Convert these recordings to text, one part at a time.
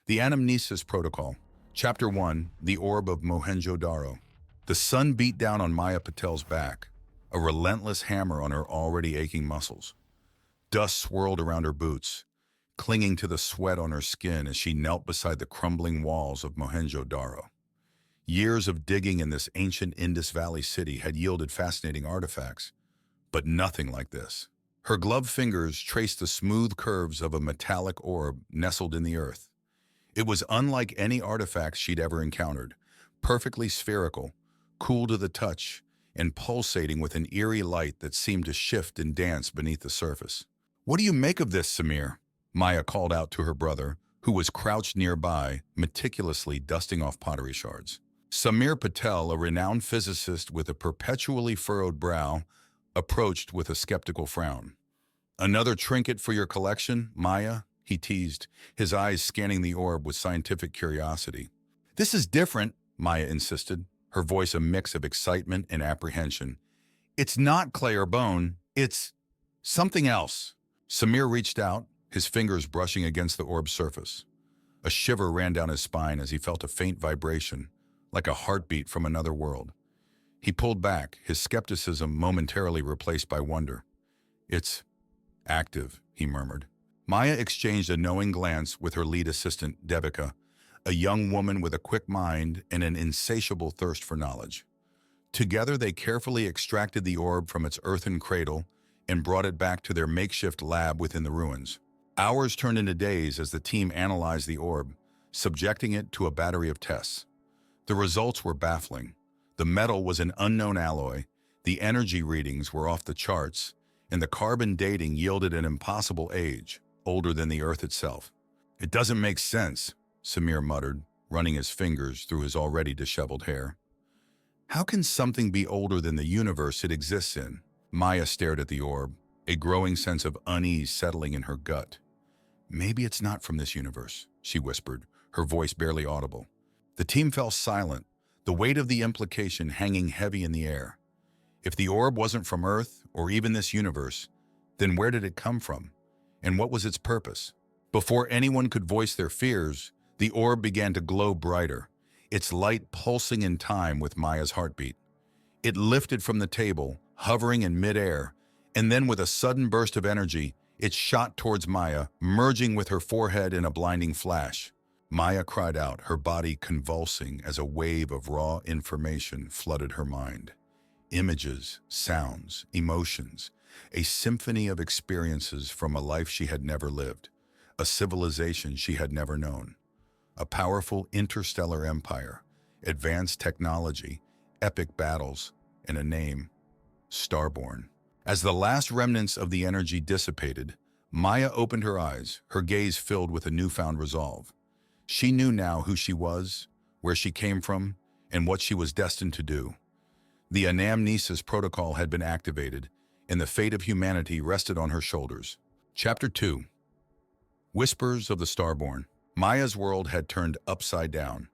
The Anamnesis Protocol. Chapter 1, The Orb of Mohenjo-Daro. The sun beat down on Maya Patel's back, a relentless hammer on her already aching muscles. Dust swirled around her boots, clinging to the sweat on her skin as she knelt beside the crumbling walls of Mohenjo-Daro. Years of digging in this ancient Indus Valley city had yielded fascinating artifacts, but nothing like this. Her gloved fingers traced the smooth curves of a metallic orb nestled in the earth. It was unlike any artifact she'd ever encountered, perfectly spherical, cool to the touch, and pulsating with an eerie light that seemed to shift and dance beneath the surface. "What do you make of this, Samir?" Maya called out to her brother, who was crouched nearby, meticulously dusting off pottery shards. Samir Patel, a renowned physicist with a perpetually furrowed brow, approached with a skeptical frown. "Another trinket for your collection, Maya?" he teased, his eyes scanning the orb with scientific curiosity. "This is different," Maya insisted, her voice a mix of excitement and apprehension. "It's not clay or bone, it's something else." Samir reached out, his fingers brushing against the orb's surface. A shiver ran down his spine as he felt a faint vibration, like a heartbeat from another world. He pulled back, his skepticism momentarily replaced by wonder. "It's active," he murmured. Maya exchanged a knowing glance with her lead assistant, Devika, a young woman with a quick mind and an insatiable thirst for knowledge. Together they carefully extracted the orb from its earthen cradle and brought it back to their makeshift lab within the ruins. Hours turned into days as the team analyzed the orb, subjecting it to a battery of tests. The results were baffling. The metal was an unknown alloy, the energy readings were off the charts, and the carbon dating yielded an impossible age, older than the Earth itself. "It doesn't make sense," Samir muttered, running his fingers through his already disheveled hair. "How can something be older than the universe it exists in?" Maya stared at the orb, a growing sense of unease settling in her gut. "Maybe it's not from this universe," she whispered, her voice barely audible. The team fell silent, the weight of the implication hanging heavy in the air. If the orb wasn't from Earth, or even this universe, then where did it come from? And what was its purpose? Before anyone could voice their fears, the orb began to glow brighter, its light pulsing in time with Maya's heartbeat. It lifted from the table, hovering in midair, and then with a sudden burst of energy, it shot towards Maya, merging with her forehead in a blinding flash. Maya cried out, her body convulsing as a wave of raw information flooded her mind. Images, sounds, emotions, a symphony of experiences from a life she had never lived, a civilization she had never known, a powerful interstellar empire, advanced technology, epic battles, and a name, Starborn. As the last remnants of the energy dissipated, Maya opened her eyes, her gaze filled with a newfound resolve. She knew now who she was, where she came from, and what she was destined to do. The Anamnesis Protocol had been activated, and the fate of humanity rested on her shoulders. Chapter 2. Whispers of the Starborn. Maya's world had turned upside down.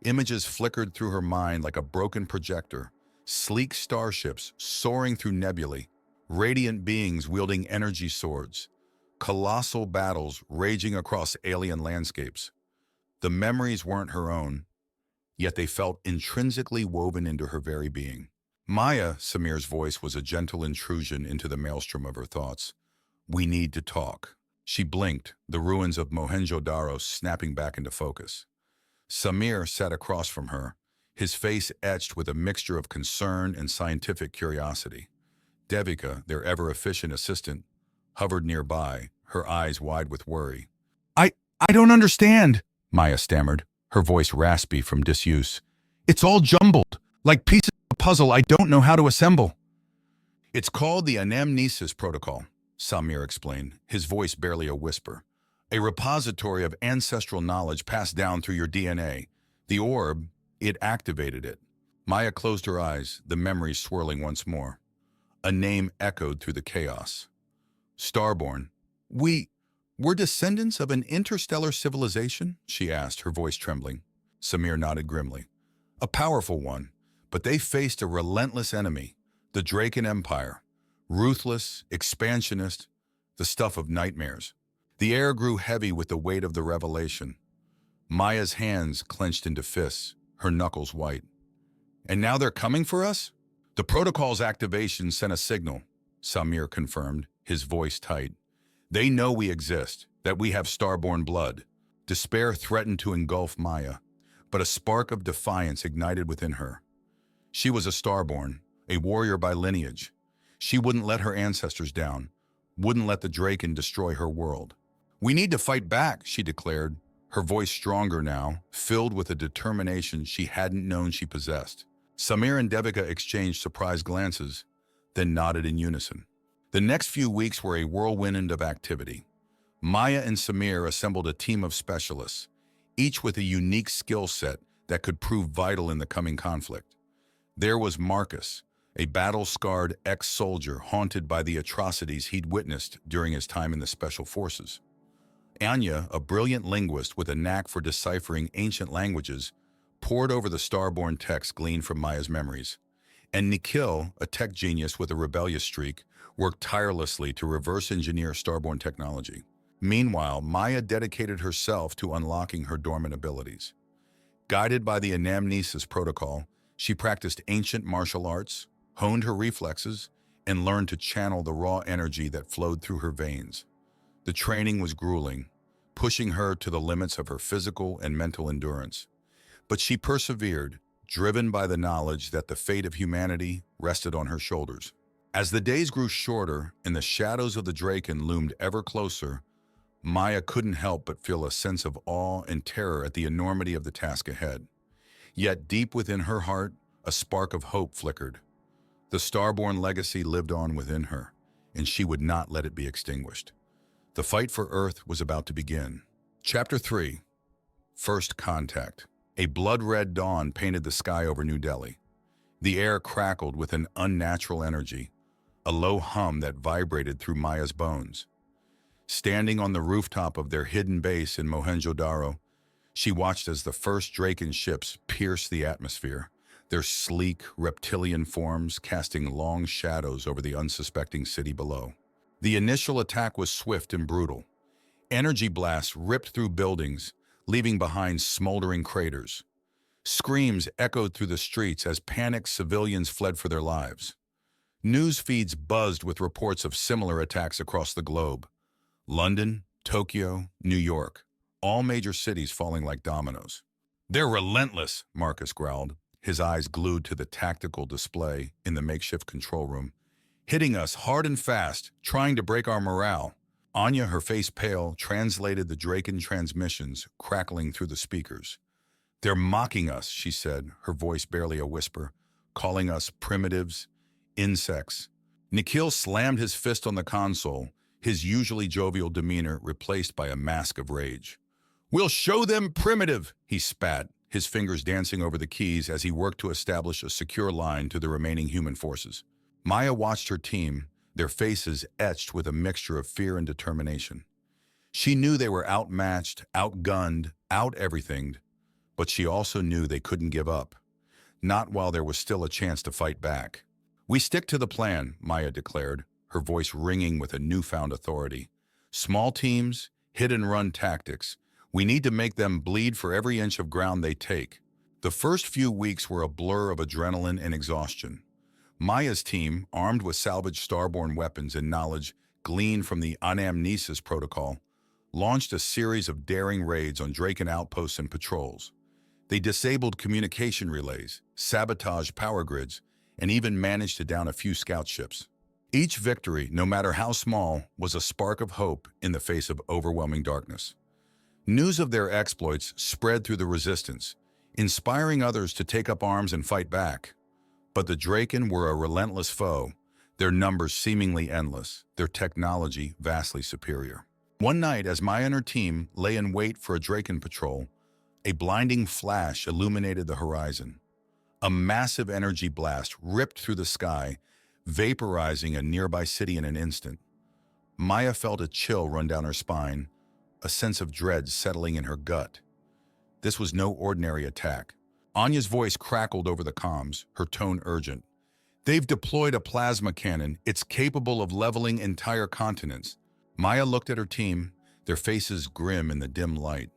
Images flickered through her mind like a broken projector, sleek starships soaring through nebulae, radiant beings wielding energy swords, colossal battles raging across alien landscapes. The memories weren't her own, yet they felt intrinsically woven into her very being. "Maya," Samir's voice was a gentle intrusion into the maelstrom of her thoughts. "We need to talk." She blinked, the ruins of Mohenjo-Daro snapping back into focus. Samir sat across from her, his face etched with a mixture of concern and scientific curiosity. Devika, their ever-efficient assistant, hovered nearby, her eyes wide with worry. I don't understand," Maya stammered, her voice raspy from disuse. "It's all jumbled, like pieces of a puzzle I don't know how to assemble." "It's called the Anamnesis Protocol," Samir explained, his voice barely a whisper. "A repository of ancestral knowledge passed down through your DNA. The orb, it activated it." Maya closed her eyes, the memories swirling once more. A name echoed through the chaos. "Starborn. We're descendants of an interstellar civilization?" she asked, her voice trembling. Samir nodded grimly. "A powerful one, but they faced a relentless enemy, the Draken Empire. Ruthless, expansionist, the stuff of nightmares." The air grew heavy with the weight of the revelation. Maya's hands clenched into fists, her knuckles white. And now they're coming for us? The protocol's activation sent a signal, Samir confirmed, his voice tight. They know we exist, that we have Starborn blood. Despair threatened to engulf Maya, but a spark of defiance ignited within her. She was a Starborn, a warrior by lineage. She wouldn't let her ancestors down, wouldn't let the Draken destroy her world. We need to fight back, she declared, her voice stronger now, filled with a determination she hadn't known she possessed. Samir and Devika exchanged surprised glances, then nodded in unison. The next few weeks were a whirlwind of activity. Maya and Samir assembled a team of specialists, each with a unique skill set that could prove vital in the coming conflict. There was Marcus, a battle-scarred ex-soldier haunted by the atrocities he'd witnessed during his time in the Special Forces. Anya, a brilliant linguist with a knack for deciphering ancient languages, pored over the Starborn text gleaned from Maya's memories. And Nikhil, a tech genius with a rebellious streak, worked tirelessly to reverse engineer Starborn technology. Meanwhile, Maya dedicated herself to unlocking her dormant abilities. Guided by the Anamnesis protocol, she practiced ancient martial arts, honed her reflexes, and learned to channel the raw energy that flowed through her veins. The training was grueling, pushing her to the limits of her physical and mental endurance. But she persevered, driven by the knowledge that the fate of humanity rested on her shoulders. As the days grew shorter and the shadows of the Draken loomed ever closer, Maya couldn't help but feel a sense of awe and terror at the enormity of the task ahead. Yet deep within her heart, a spark of hope flickered. The Starborn legacy lived on within her, and she would not let it be extinguished. The fight for Earth was about to begin. Chapter 3. First Contact. A blood-red dawn painted the sky over New Delhi. The air crackled with an unnatural energy, a low hum that vibrated through Maya's bones. Standing on the rooftop of their hidden base in Mohenjo-Daro, she watched as the first Draken ships pierced the atmosphere, their sleek, reptilian forms casting long shadows over the unsuspecting city below. The initial attack was swift and brutal. Energy blasts ripped through buildings, leaving behind smoldering craters. Screams echoed through the streets as panicked civilians fled for their lives. News feeds buzzed with reports of similar attacks across the globe. London, Tokyo, New York, all major cities falling like dominoes. "They're relentless," Marcus growled, his eyes glued to the tactical display in the makeshift control room. "Hitting us hard and fast, trying to break our morale." Anya, her face pale, translated the Draken transmissions crackling through the speakers. "They're mocking us," she said, her voice barely a whisper, "calling us primitives, insects." Nikhil slammed his fist on the console, his usually jovial demeanor replaced by a mask of rage. "We'll show them primitive," he spat, his fingers dancing over the keys as he worked to establish a secure line to the remaining human forces. Maya watched her team, their faces etched with a mixture of fear and determination. She knew they were outmatched, outgunned, out-everythinged, but she also knew they couldn't give up. Not while there was still a chance to fight back. "We stick to the plan," Maya declared, her voice ringing with a newfound authority. "Small teams, hit-and-run tactics. We need to make them bleed for every inch of ground they take." The first few weeks were a blur of adrenaline and exhaustion. Maya's team, armed with salvaged Starborn weapons and knowledge gleaned from the Anamnesis protocol, launched a series of daring raids on Draken outposts and patrols. They disabled communication relays, sabotaged power grids, and even managed to down a few scout ships. Each victory, no matter how small, was a spark of hope in the face of overwhelming darkness. News of their exploits spread through the resistance, inspiring others to take up arms and fight back. But the Draken were a relentless foe, their numbers seemingly endless, their technology vastly superior. One night, as Maya and her team lay in wait for a Draken patrol, a blinding flash illuminated the horizon. A massive energy blast ripped through the sky, vaporizing a nearby city in an instant. Maya felt a chill run down her spine, a sense of dread settling in her gut. This was no ordinary attack. Anya's voice crackled over the comms, her tone urgent. "They've deployed a plasma cannon. It's capable of leveling entire continents." Maya looked at her team, their faces grim in the dim light.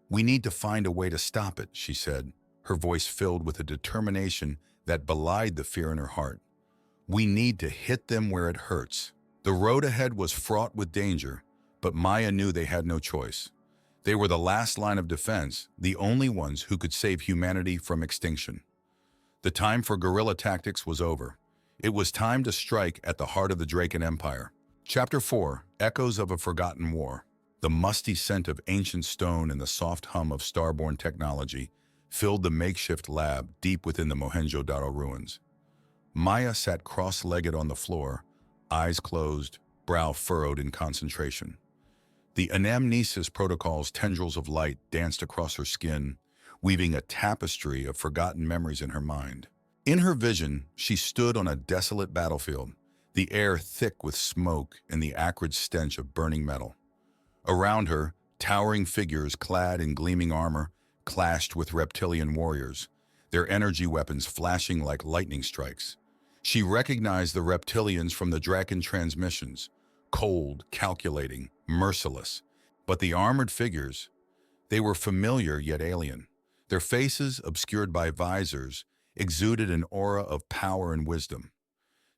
"We need to find a way to stop it," she said, her voice filled with a determination that belied the fear in her heart. "We need to hit them where it hurts." The road ahead was fraught with danger, but Maya knew they had no choice. They were the last line of defense, the only ones who could save humanity from extinction. The time for guerrilla tactics was over. It was time to strike at the heart of the Draken Empire. Chapter 4: Echoes of a Forgotten War. The musty scent of ancient stone and the soft hum of Starborn technology filled the makeshift lab deep within the Mohenjo-Daro ruins. Maya sat cross-legged on the floor, eyes closed, brow furrowed in concentration. The Anamnesis protocol's tendrils of light danced across her skin, weaving a tapestry of forgotten memories in her mind. In her vision, she stood on a desolate battlefield, the air thick with smoke and the acrid stench of burning metal. Around her, towering figures clad in gleaming armor clashed with reptilian warriors, their energy weapons flashing like lightning strikes. She recognized the reptilians from the Draken transmissions, cold, calculating, merciless. But the armored figures, they were familiar yet alien. Their faces, obscured by visors, exuded an aura of power and wisdom.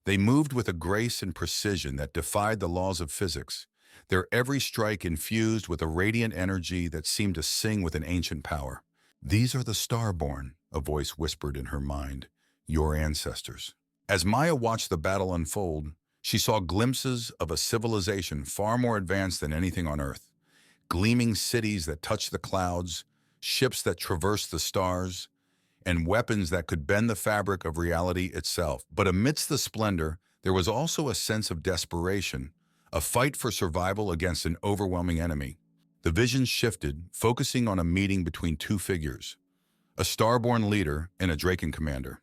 They moved with a grace and precision that defied the laws of physics, their every strike infused with a radiant energy that seemed to sing with an ancient power. "These are the Starborn," a voice whispered in her mind, "your ancestors." As Maya watched the battle unfold, she saw glimpses of a civilization far more advanced than anything on Earth. Gleaming cities that touched the clouds, ships that traversed the stars, and weapons that could bend the fabric of reality itself. But amidst the splendor, there was also a sense of desperation, a fight for survival against an overwhelming enemy. The vision shifted, focusing on a meeting between two figures, a Starborn leader and a Draken commander.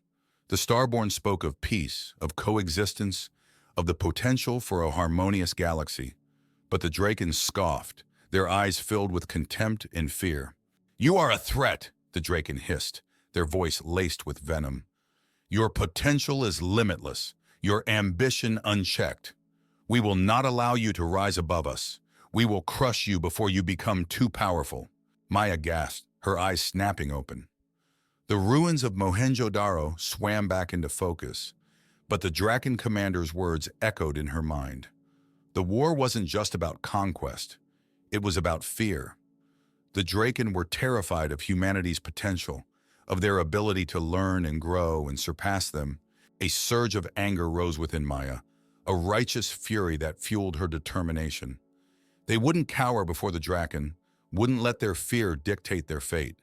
The Starborn spoke of peace, of coexistence, of the potential for a harmonious galaxy. But the Drakens scoffed, their eyes filled with contempt and fear. "You are a threat," the Draken hissed, their voice laced with venom. "Your potential is limitless, your ambition unchecked. We will not allow you to rise above us. We will crush you before you become too powerful." Maya gasped, her eyes snapping open. The ruins of Mohenjo-Daro swam back into focus, but the Draken commander's words echoed in her mind. The war wasn't just about conquest, it was about fear. The Draken were terrified of humanity's potential, of their ability to learn and grow and surpass them. A surge of anger rose within Maya, a righteous fury that fueled her determination. They wouldn't cower before the Draken, wouldn't let their fear dictate their fate.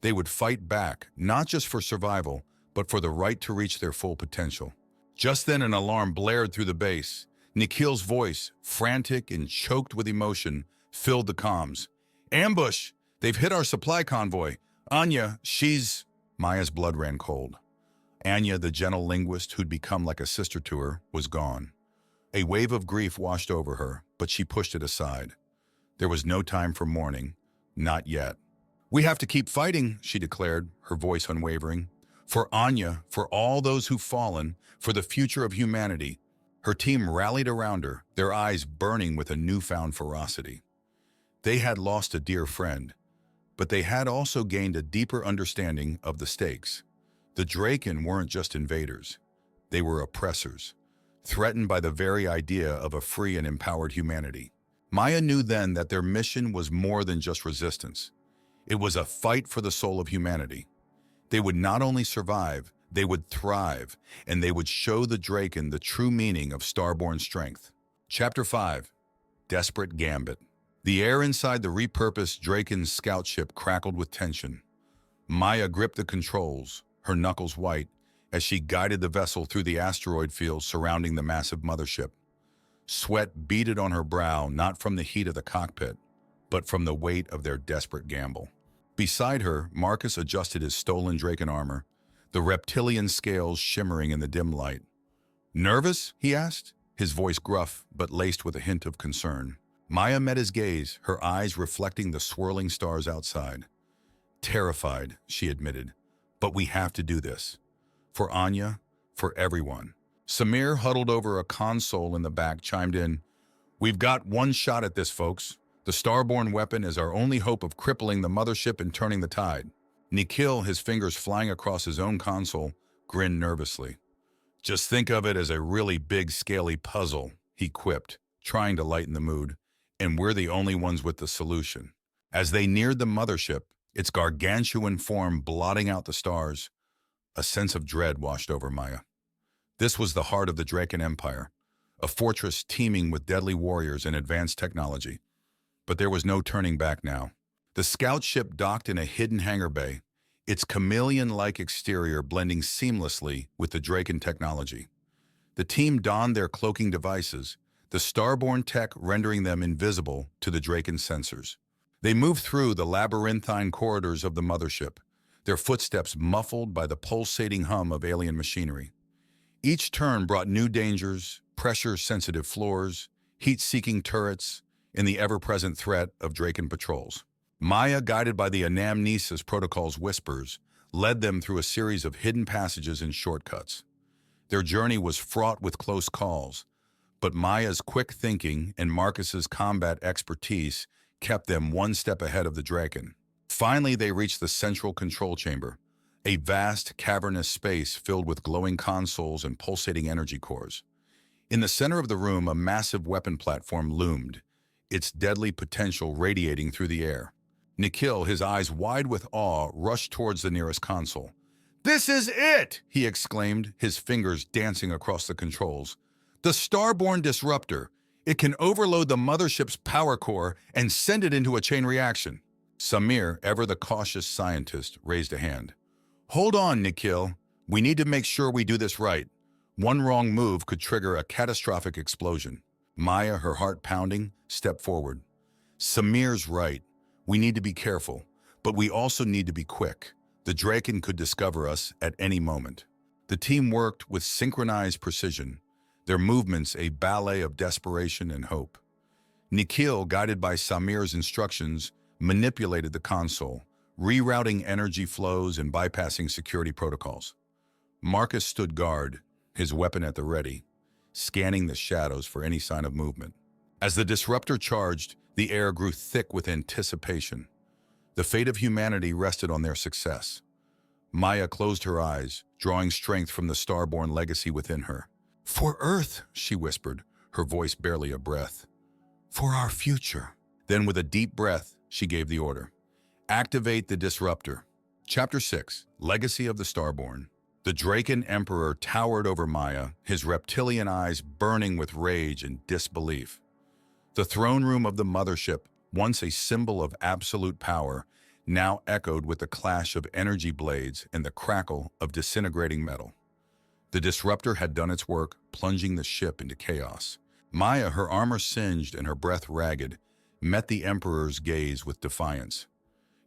They would fight back, not just for survival, but for the right to reach their full potential. Just then an alarm blared through the base. Nikhil's voice, frantic and choked with emotion, filled the comms. "Ambush! They've hit our supply convoy. Anya, she's..." Maya's blood ran cold. Anya, the gentle linguist who'd become like a sister to her, was gone. A wave of grief washed over her, but she pushed it aside. There was no time for mourning. Not yet. "We have to keep fighting," she declared, her voice unwavering. "For Anya, for all those who've fallen, for the future of humanity." Her team rallied around her, their eyes burning with a newfound ferocity. They had lost a dear friend, but they had also gained a deeper understanding of the stakes. The Draken weren't just invaders. They were oppressors, threatened by the very idea of a free and empowered humanity. Maya knew then that their mission was more than just resistance. It was a fight for the soul of humanity. They would not only survive, they would thrive, and they would show the Draken the true meaning of Starborn strength. Chapter 5: Desperate Gambit. The air inside the repurposed Draken's scout ship crackled with tension. Maya gripped the controls, her knuckles white, as she guided the vessel through the asteroid fields surrounding the massive mothership. Sweat beaded on her brow, not from the heat of the cockpit, but from the weight of their desperate gamble. Beside her, Marcus adjusted his stolen Draken armor, the reptilian scales shimmering in the dim light. "Nervous?" he asked, his voice gruff but laced with a hint of concern. Maya met his gaze, her eyes reflecting the swirling stars outside. "Terrified," she admitted, "but we have to do this. For Anya, for everyone." Samir, huddled over a console in the back, chimed in, "We've got one shot at this, folks. The Starborn weapon is our only hope of crippling the mothership and turning the tide. Nikhil, his fingers flying across his own console, grinned nervously. Just think of it as a really big, scaly puzzle, he quipped, trying to lighten the mood, and we're the only ones with the solution. As they neared the mothership, its gargantuan form blotting out the stars, a sense of dread washed over Maya. This was the heart of the Draken Empire, a fortress teeming with deadly warriors and advanced technology. But there was no turning back now. The scout ship docked in a hidden hangar bay, its chameleon-like exterior blending seamlessly with the Draken technology. The team donned their cloaking devices, the Starborn tech rendering them invisible to the Draken sensors. They moved through the labyrinthine corridors of the mothership, their footsteps muffled by the pulsating hum of alien machinery. Each turn brought new dangers, pressure-sensitive floors, heat-seeking turrets, and the ever-present threat of Draken patrols. Maya, guided by the Anamnesis protocol's whispers, led them through a series of hidden passages and shortcuts. Their journey was fraught with close calls, but Maya's quick thinking and Marcus's combat expertise kept them one step ahead of the Draken. Finally, they reached the central control chamber, a vast, cavernous space filled with glowing consoles and pulsating energy cores. In the center of the room, a massive weapon platform loomed, its deadly potential radiating through the air. Nikhil, his eyes wide with awe, rushed towards the nearest console. "This is it!" he exclaimed, his fingers dancing across the controls. "The Starborn disruptor. It can overload the mothership's power core and send it into a chain reaction." Samir, ever the cautious scientist, raised a hand. "Hold on, Nikhil. We need to make sure we do this right. One wrong move could trigger a catastrophic explosion." Maya, her heart pounding, stepped forward. "Samir's right. We need to be careful, but we also need to be quick. The Draken could discover us at any moment." The team worked with synchronized precision, their movements a ballet of desperation and hope. Nikhil, guided by Samir's instructions, manipulated the console, rerouting energy flows and bypassing security protocols. Marcus stood guard, his weapon at the ready, scanning the shadows for any sign of movement. As the disruptor charged, the air grew thick with anticipation. The fate of humanity rested on their success. Maya closed her eyes, drawing strength from the Starborn legacy within her. "For Earth," she whispered, her voice barely a breath. "For our future." Then with a deep breath, she gave the order. "Activate the disruptor." Chapter 6, Legacy of the Starborn. The Draken Emperor towered over Maya, his reptilian eyes burning with rage and disbelief. The throne room of the mothership, once a symbol of absolute power, now echoed with the clash of energy blades and the crackle of disintegrating metal. The disruptor had done its work, plunging the ship into chaos. Maya, her armor singed and her breath ragged, met the Emperor's gaze with defiance.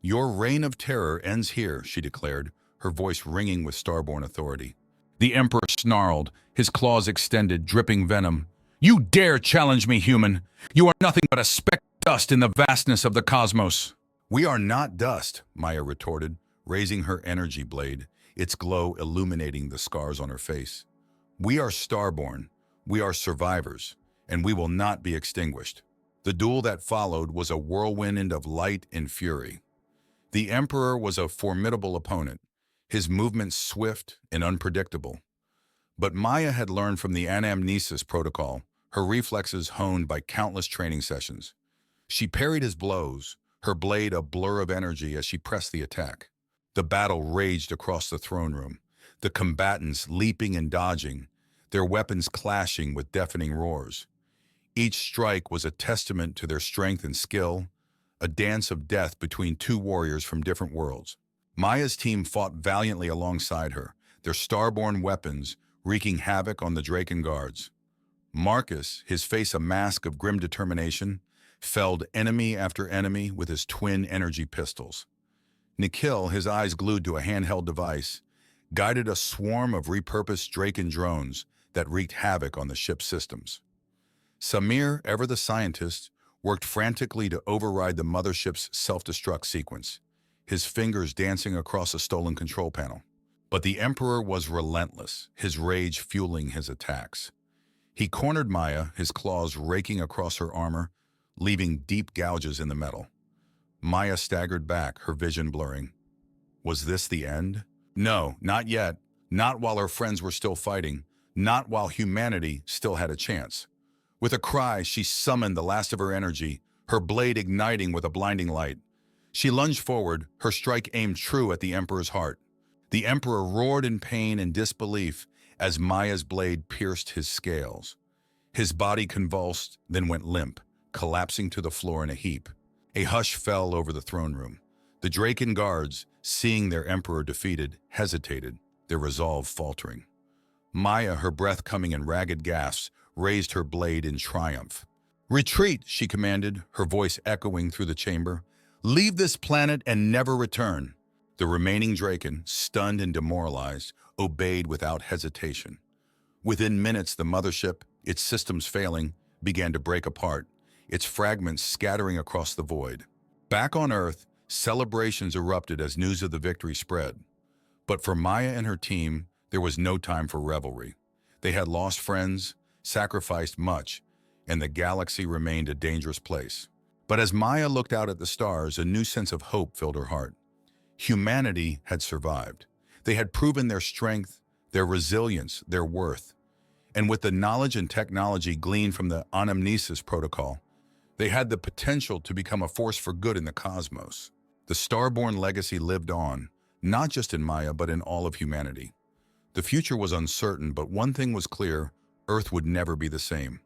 "Your reign of terror ends here," she declared, her voice ringing with Starborn authority. The Emperor snarled, his claws extended, dripping venom. "You dare challenge me, human! You are nothing but a speck of dust in the vastness of the cosmos." "We are not dust," Maya retorted, raising her energy blade, its glow illuminating the scars on her face. "We are Starborn, we are survivors, and we will not be extinguished." The duel that followed was a whirlwind of light and fury. The Emperor was a formidable opponent, his movements swift and unpredictable. But Maya had learned from the Anamnesis protocol, her reflexes honed by countless training sessions. She parried his blows, her blade a blur of energy as she pressed the attack. The battle raged across the throne room, the combatants leaping and dodging, their weapons clashing with deafening roars. Each strike was a testament to their strength and skill, a dance of death between two warriors from different worlds. Maya's team fought valiantly alongside her, their Starborn weapons wreaking havoc on the Draken guards. Marcus, his face a mask of grim determination, felled enemy after enemy with his twin energy pistols. Nikhil, his eyes glued to a handheld device, guided a swarm of repurposed Draken drones that wreaked havoc on the ship's systems. Samir, ever the scientist, worked frantically to override the mothership's self-destruct sequence, his fingers dancing across a stolen control panel. But the Emperor was relentless, his rage fueling his attacks. He cornered Maya, his claws raking across her armor, leaving deep gouges in the metal. Maya staggered back, her vision blurring. Was this the end? No, not yet. Not while her friends were still fighting. Not while humanity still had a chance. With a cry, she summoned the last of her energy, her blade igniting with a blinding light. She lunged forward, her strike aimed true at the Emperor's heart. The Emperor roared in pain and disbelief as Maya's blade pierced his scales. His body convulsed, then went limp, collapsing to the floor in a heap. A hush fell over the throne room. The Draken guards, seeing their Emperor defeated, hesitated, their resolve faltering. Maya, her breath coming in ragged gasps, raised her blade in triumph. "Retreat," she commanded, her voice echoing through the chamber. "Leave this planet and never return." The remaining Draken, stunned and demoralized, obeyed without hesitation. Within minutes, the mothership, its systems failing, began to break apart, its fragments scattering across the void. Back on Earth, celebrations erupted as news of the victory spread. But for Maya and her team, there was no time for revelry. They had lost friends, sacrificed much, and the galaxy remained a dangerous place. But as Maya looked out at the stars, a new sense of hope filled her heart. Humanity had survived. They had proven their strength, their resilience, their worth. And with the knowledge and technology gleaned from the Anamnesis protocol, they had the potential to become a force for good in the cosmos. The Starborn legacy lived on, not just in Maya, but in all of humanity. The future was uncertain, but one thing was clear: Earth would never be the same.